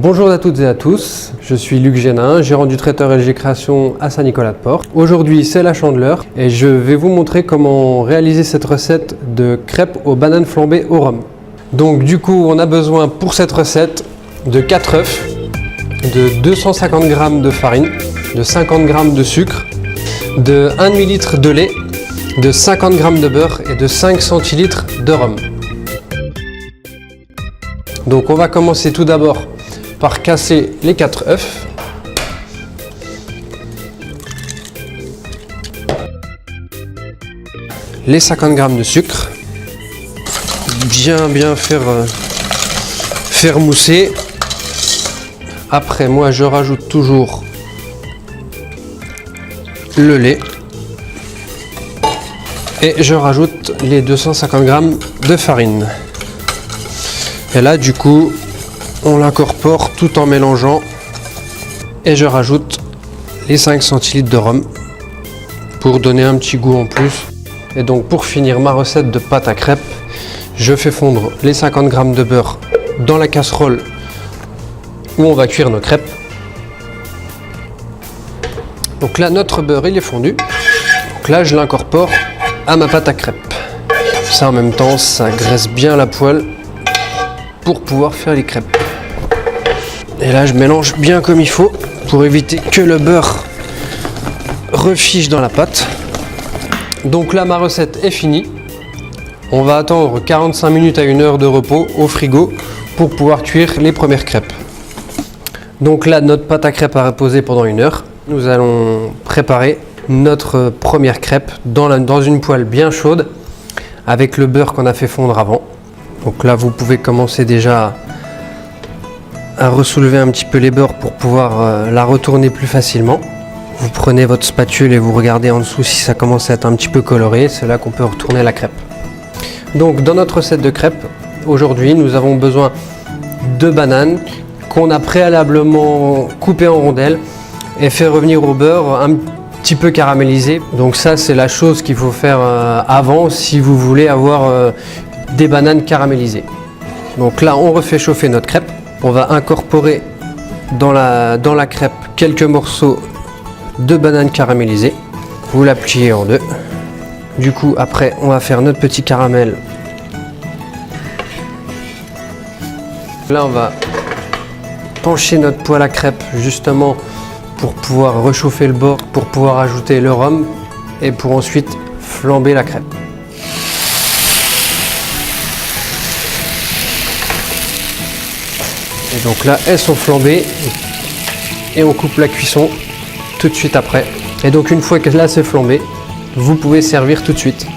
Bonjour à toutes et à tous, je suis Luc Génin, gérant du traiteur LG Création à Saint-Nicolas-de-Port. Aujourd'hui c'est la Chandeleur et je vais vous montrer comment réaliser cette recette de crêpes aux bananes flambées au rhum. Donc du coup on a besoin pour cette recette de 4 œufs, de 250 g de farine, de 50 g de sucre, de 1 ml de lait, de 50 g de beurre et de 5 centilitres de rhum. Donc on va commencer tout d'abord par casser les 4 œufs. Les 50 g de sucre. Bien faire mousser. Après moi je rajoute toujours le lait. Et je rajoute les 250 g de farine. Et là du coup on l'incorpore tout en mélangeant et je rajoute les 5 centilitres de rhum pour donner un petit goût en plus. Et donc pour finir ma recette de pâte à crêpes, je fais fondre les 50 g de beurre dans la casserole où on va cuire nos crêpes. Donc là notre beurre il est fondu, donc là je l'incorpore à ma pâte à crêpes. Ça en même temps ça graisse bien la poêle pour pouvoir faire les crêpes. Et là je mélange bien comme il faut pour éviter que le beurre refiche dans la pâte. Donc là ma recette est finie. On va attendre 45 minutes à 1 heure de repos au frigo pour pouvoir cuire les premières crêpes. Donc là notre pâte à crêpes a reposé pendant 1 heure. Nous allons préparer notre première crêpe dans une poêle bien chaude avec le beurre qu'on a fait fondre avant. Donc là vous pouvez commencer déjà à ressoulever un petit peu les beurres pour pouvoir la retourner plus facilement. Vous prenez votre spatule et vous regardez en dessous si ça commence à être un petit peu coloré, c'est là qu'on peut retourner la crêpe. Donc dans notre recette de crêpes, aujourd'hui nous avons besoin de bananes qu'on a préalablement coupées en rondelles et fait revenir au beurre un petit peu caramélisé. Donc ça c'est la chose qu'il faut faire avant si vous voulez avoir des bananes caramélisées. Donc là on refait chauffer notre crêpe. On va incorporer dans la crêpe quelques morceaux de banane caramélisée. Vous la pliez en deux. Du coup après on va faire notre petit caramel. Là on va pencher notre poêle à crêpes justement pour pouvoir réchauffer le bord, pour pouvoir ajouter le rhum et pour ensuite flamber la crêpe. Et donc là elles sont flambées et on coupe la cuisson tout de suite après. Et donc une fois que là c'est flambé, vous pouvez servir tout de suite.